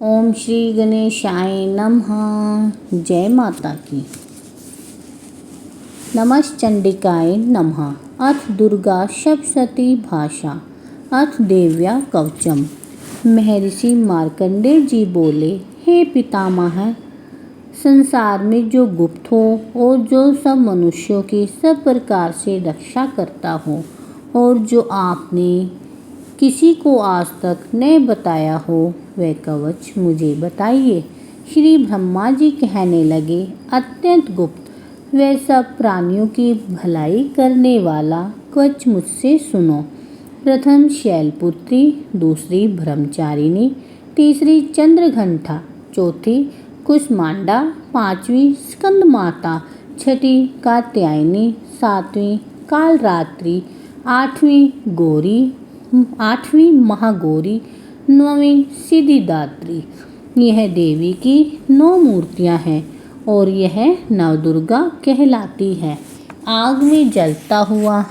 ओम श्री गणेशाय नमः। जय माता की। नमश्चंडिकाय नमः। अथ दुर्गा सप्तशती भाषा अथ देव्या कवचम। महर्षि मार्कंडेय जी बोले, हे पितामह, संसार में जो गुप्त हो और जो सब मनुष्यों की सब प्रकार से रक्षा करता हो और जो आपने किसी को आज तक न बताया हो, वह कवच मुझे बताइए। श्री ब्रह्मा जी कहने लगे, अत्यंत गुप्त वह सब प्राणियों की भलाई करने वाला कवच मुझसे सुनो। प्रथम शैलपुत्री, दूसरी ब्रह्मचारिणी, तीसरी चंद्रघंटा, चौथी कुष्मांडा, पांचवी स्कंदमाता, छठी कात्यायनी, सातवीं कालरात्रि, आठवीं महागौरी, नौवीं सिद्धिदात्री। यह देवी की 9 मूर्तियां हैं और यह नवदुर्गा कहलाती है। आग में जलता हुआ,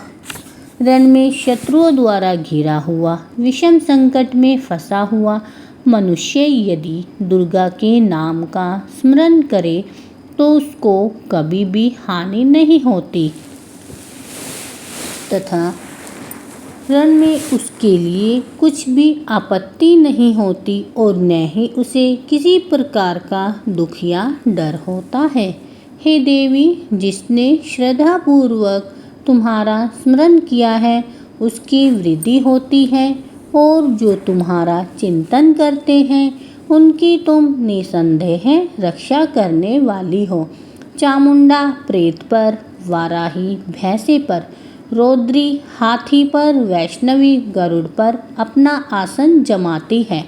रण में शत्रुओं द्वारा घिरा हुआ, विषम संकट में फंसा हुआ मनुष्य यदि दुर्गा के नाम का स्मरण करे तो उसको कभी भी हानि नहीं होती तथा रण में उसके लिए कुछ भी आपत्ति नहीं होती और न ही उसे किसी प्रकार का दुख या डर होता है। हे देवी, जिसने श्रद्धा पूर्वक तुम्हारा स्मरण किया है उसकी वृद्धि होती है और जो तुम्हारा चिंतन करते हैं उनकी तुम निसंदेह रक्षा करने वाली हो। चामुंडा प्रेत पर, वाराही भैंसे पर, रौद्री हाथी पर, वैष्णवी गरुड़ पर अपना आसन जमाती है।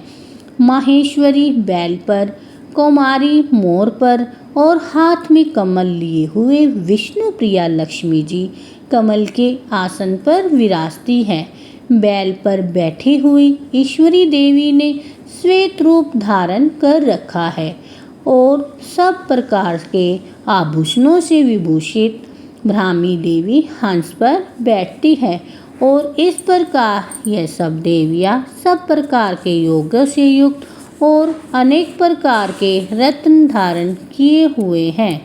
माहेश्वरी बैल पर, कौमारी मोर पर और हाथ में कमल लिए हुए विष्णु प्रिया लक्ष्मी जी कमल के आसन पर विराजती है। बैल पर बैठी हुई ईश्वरी देवी ने श्वेत रूप धारण कर रखा है और सब प्रकार के आभूषणों से विभूषित ब्राह्मी देवी हंस पर बैठती है और इस प्रकार यह सब देवियाँ सब प्रकार के योगों से युक्त और अनेक प्रकार के रत्न धारण किए हुए हैं।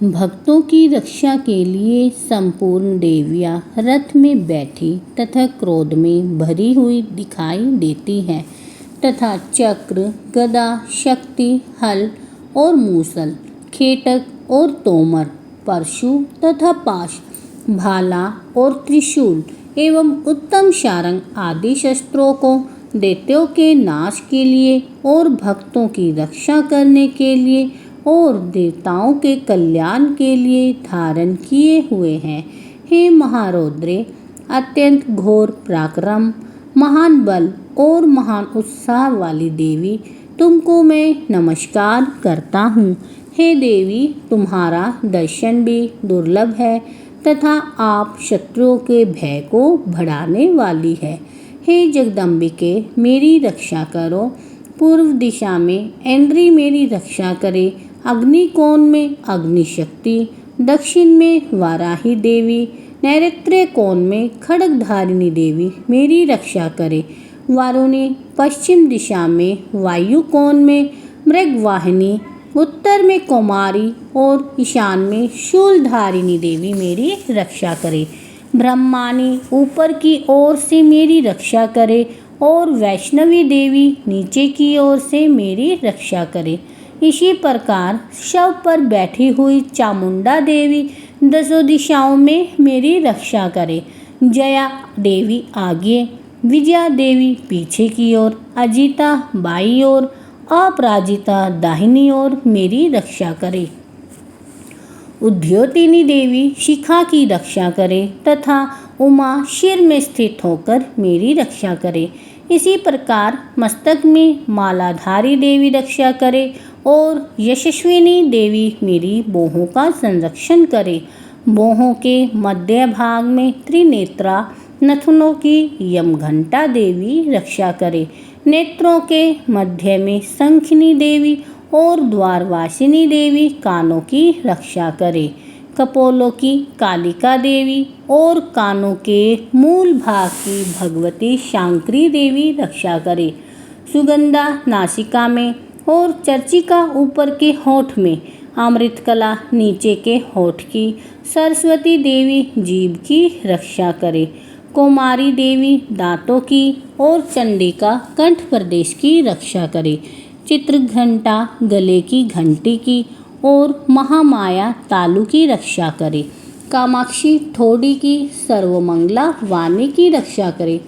भक्तों की रक्षा के लिए संपूर्ण देवियाँ रथ में बैठी तथा क्रोध में भरी हुई दिखाई देती हैं तथा चक्र, गदा, शक्ति, हल और मूसल, खेटक और तोमर, परशु तथा पाश, भाला और त्रिशूल एवं उत्तम शारंग आदि शस्त्रों को दैत्यों के नाश के लिए और भक्तों की रक्षा करने के लिए और देवताओं के कल्याण के लिए धारण किए हुए हैं। हे महारौद्रे, अत्यंत घोर पराक्रम, महान बल और महान उत्साह वाली देवी, तुमको मैं नमस्कार करता हूँ। हे देवी, तुम्हारा दर्शन भी दुर्लभ है तथा आप शत्रुओं के भय को बढ़ाने वाली है। हे जगदम्बिके, मेरी रक्षा करो। पूर्व दिशा में इंद्री मेरी रक्षा करे, अग्निकोण में अग्निशक्ति, दक्षिण में वाराही देवी, नैऋत्य कोण में खड्गधारिणी देवी मेरी रक्षा करे। वारुणी, पश्चिम दिशा में वायु कोण में मृगवाहिनी, उत्तर में कौमारी और ईशान में शूलधारिणी देवी मेरी रक्षा करे। ब्रह्माणी, ऊपर की ओर से मेरी रक्षा करे और वैष्णवी देवी नीचे की ओर से मेरी रक्षा करे। इसी प्रकार शव पर बैठी हुई चामुंडा देवी दसों दिशाओं में मेरी रक्षा करे। जया देवी आगे, विजया देवी पीछे की ओर, अजिता बाईं ओर, अपराजिता दाहिनी ओर मेरी रक्षा करे। उद्योतिनी देवी शिखा की रक्षा करे तथा उमा शिर में स्थित होकर मेरी रक्षा करे। इसी प्रकार मस्तक में मालाधारी देवी रक्षा करे और यशस्विनी देवी मेरी बाहों का संरक्षण करे। बाहों के मध्य भाग में त्रिनेत्रा, नथुनों की यमघंटा देवी रक्षा करे। नेत्रों के मध्य में शंखिनी देवी और द्वारवासिनी देवी कानों की रक्षा करे। कपोलों की कालिका देवी और कानों के मूल भाग की भगवती शांकरी देवी रक्षा करे। सुगंधा नासिका में और चर्चिका ऊपर के होठ में, अमृतकला नीचे के होठ की, सरस्वती देवी जीभ की रक्षा करे। कुमारी देवी दांतों की और चंडिका कंठ प्रदेश की रक्षा करे। चित्रघंटा गले की घंटी की और महामाया तालु की रक्षा करे। कामाक्षी ठोड़ी की सर्वमंगला वाणी की रक्षा करे।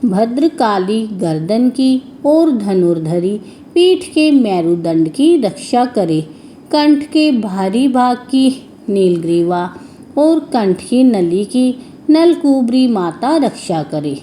भद्रकाली गर्दन की और धनुर्धरी पीठ के मेरुदंड की रक्षा करे। कंठ के भारी भाग की नीलग्रीवा और कंठ की नली की नलकुबरी माता रक्षा करे।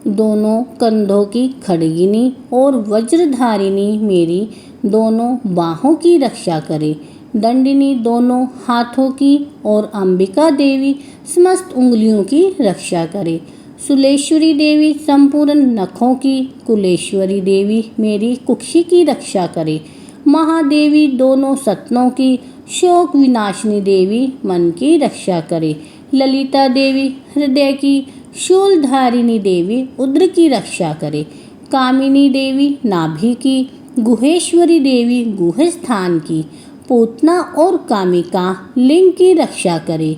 दोनों कंधों की खड़गिनी और वज्रधारिणी मेरी दोनों बाहों की रक्षा करे। दंडिनी दोनों हाथों की और अंबिका देवी समस्त उंगलियों की रक्षा करे। सुलेश्वरी देवी संपूर्ण नखों की, कुलेश्वरी देवी मेरी कुक्षी की रक्षा करे। महादेवी दोनों सतनों की, शोक विनाशिनी देवी मन की रक्षा करे। ललिता देवी हृदय की, शूलधारिणी देवी उदर की रक्षा करे। कामिनी देवी नाभि की, गुहेश्वरी देवी गुह स्थान की, पूतना और कामिका लिंग की रक्षा करे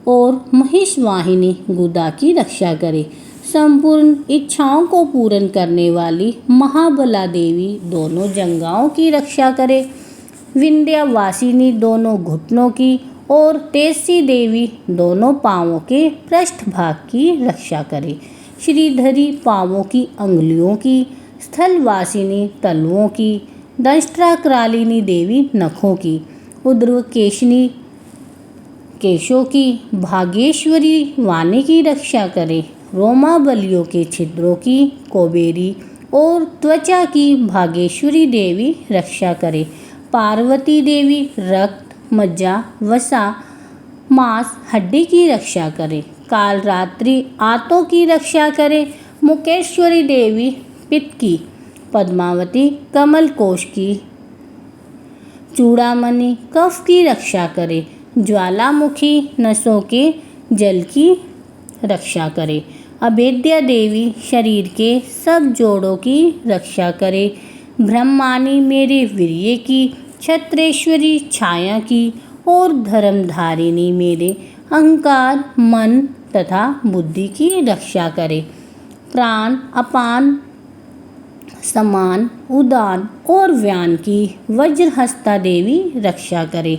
और महिषवाहिनी गुदा की रक्षा करे। संपूर्ण इच्छाओं को पूर्ण करने वाली महाबला देवी दोनों जंघाओं की रक्षा करे। विंध्यवासिनी दोनों घुटनों की और तेजसी देवी दोनों पांवों के पृष्ठभाग की रक्षा करे। श्रीधरी पांवों की अंगुलियों की, स्थलवासिनी तलुओं की, दंष्ट्राकृलिनी देवी नखों की, उद्रकेशिनी केशों की, भागेश्वरी वाणी की रक्षा करे। रोमावलियों के छिद्रों की कुबेरी और त्वचा की भागेश्वरी देवी रक्षा करे। पार्वती देवी रक्त, मज्जा, वसा, मांस, हड्डी की रक्षा करे। कालरात्रि आंतों की रक्षा करे। मुकेश्वरी देवी पित्त की, पद्मावती कमल कोश की, चूड़ामणि कफ की रक्षा करे। ज्वालामुखी नसों के जल की रक्षा करे। अभेद्या देवी शरीर के सब जोड़ों की रक्षा करे। ब्रह्मानी मेरे वीर्य की, छत्रेश्वरी छाया की और धर्मधारिणी मेरे अहंकार, मन तथा बुद्धि की रक्षा करे। प्राण, अपान, समान, उदान और व्यान की वज्रहस्ता देवी रक्षा करे।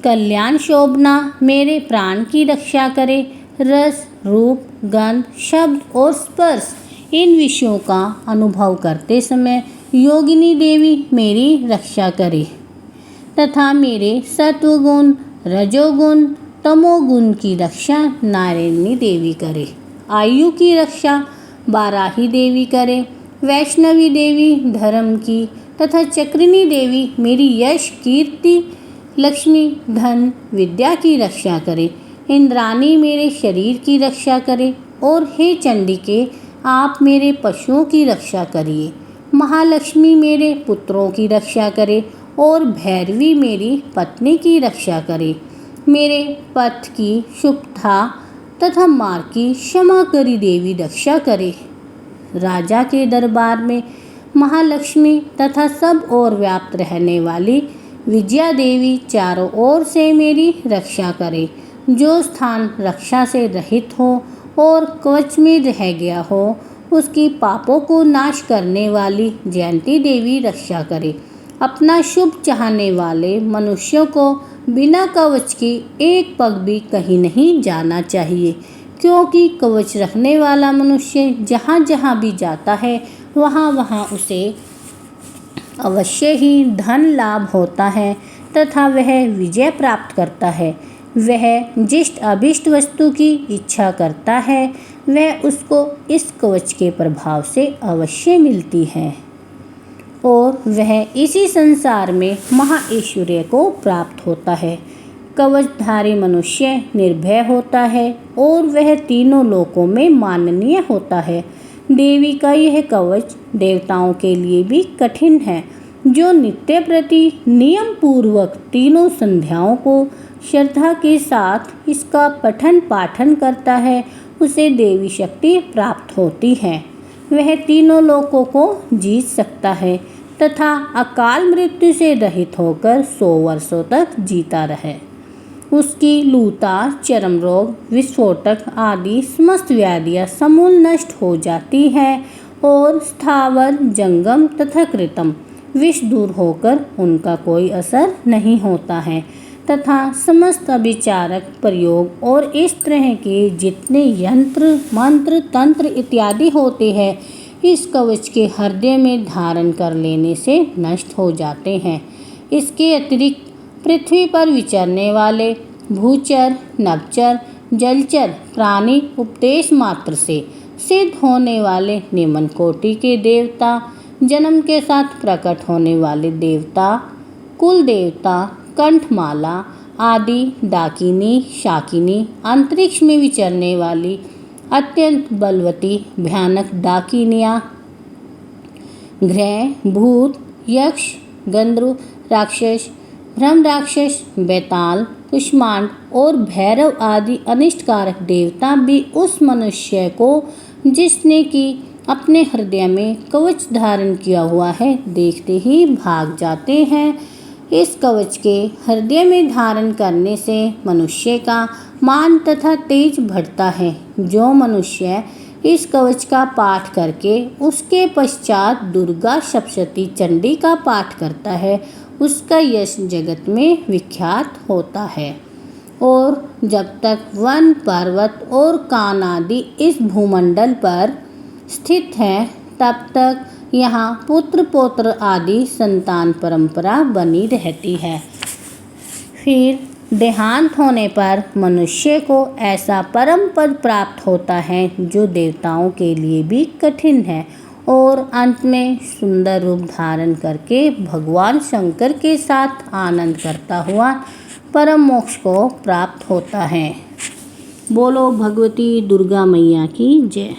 कल्याण शोभना मेरे प्राण की रक्षा करे। रस, रूप, गंध, शब्द और स्पर्श इन विषयों का अनुभव करते समय योगिनी देवी मेरी रक्षा करे तथा मेरे सत्वगुण, रजोगुण, तमोगुण की रक्षा नारायणी देवी करे। आयु की रक्षा बाराही देवी करे। वैष्णवी देवी धर्म की तथा चक्रिणी देवी मेरी यश, कीर्ति, लक्ष्मी, धन, विद्या की रक्षा करे। इंद्राणी मेरे शरीर की रक्षा करे और हे चंडिके आप मेरे पशुओं की रक्षा करिए। महालक्ष्मी मेरे पुत्रों की रक्षा करे और भैरवी मेरी पत्नी की रक्षा करे। मेरे पथ की शुभता तथा मार्ग की क्षमा करी देवी रक्षा करे। राजा के दरबार में महालक्ष्मी तथा सब ओर व्याप्त रहने वाली विजया देवी चारों ओर से मेरी रक्षा करे। जो स्थान रक्षा से रहित हो और कवच में रह गया हो उसकी पापों को नाश करने वाली जयंती देवी रक्षा करे। अपना शुभ चाहने वाले मनुष्यों को बिना कवच के एक पग भी कहीं नहीं जाना चाहिए, क्योंकि कवच रखने वाला मनुष्य जहाँ जहाँ भी जाता है वहाँ वहाँ उसे अवश्य ही धन लाभ होता है तथा वह विजय प्राप्त करता है। वह जिस अभिष्ट वस्तु की इच्छा करता है वह उसको इस कवच के प्रभाव से अवश्य मिलती है और वह इसी संसार में महाऐश्वर्य को प्राप्त होता है। कवचधारी मनुष्य निर्भय होता है और वह तीनों लोकों में माननीय होता है। देवी का यह कवच देवताओं के लिए भी कठिन है जो नित्य प्रति नियम पूर्वक तीनों संध्याओं को श्रद्धा के साथ इसका पठन पाठन करता है, उसे देवी शक्ति प्राप्त होती है। वह तीनों लोकों को जीत सकता है तथा अकाल मृत्यु से रहित होकर 100 वर्षों तक जीता रहे। उसकी लूता, चर्म रोग, विस्फोटक आदि समस्त व्याधियाँ समूल नष्ट हो जाती हैं और स्थावर, जंगम तथा कृतम विष दूर होकर उनका कोई असर नहीं होता है तथा समस्त अभिचारक प्रयोग और इस तरह के जितने यंत्र, मंत्र, तंत्र इत्यादि होते हैं, इस कवच के हृदय में धारण कर लेने से नष्ट हो जाते हैं। इसके अतिरिक्त पृथ्वी पर विचरने वाले भूचर, नभचर, जलचर प्राणी उपदेश मात्र से सिद्ध होने वाले निम्न कोटि के देवता, जन्म के साथ प्रकट होने वाले देवता, कुल देवता, कंठमाला आदि, डाकिनी, शाकिनी, अंतरिक्ष में विचरने वाली अत्यंत बलवती भयानक डाकिनियाँ, ग्रह, भूत, यक्ष, गंधर्व राक्षस, ब्रह्म राक्षस, बेताल, कुष्मांड और भैरव आदि अनिष्टकारक देवता भी उस मनुष्य को जिसने कि अपने हृदय में कवच धारण किया हुआ है देखते ही भाग जाते हैं। इस कवच के हृदय में धारण करने से मनुष्य का मान तथा तेज बढ़ता है। जो मनुष्य इस कवच का पाठ करके उसके पश्चात दुर्गा सप्तशती चंडी का पाठ करता है, उसका यश जगत में विख्यात होता है। और जब तक वन, पर्वत और कान आदि इस भूमंडल पर स्थित है, तब तक यहाँ पुत्र पौत्र आदि संतान परंपरा बनी रहती है। फिर देहांत होने पर मनुष्य को ऐसा परम पद प्राप्त होता है जो देवताओं के लिए भी कठिन है और अंत में सुंदर रूप धारण करके भगवान शंकर के साथ आनंद करता हुआ परम मोक्ष को प्राप्त होता है। बोलो भगवती दुर्गा मैया की जय।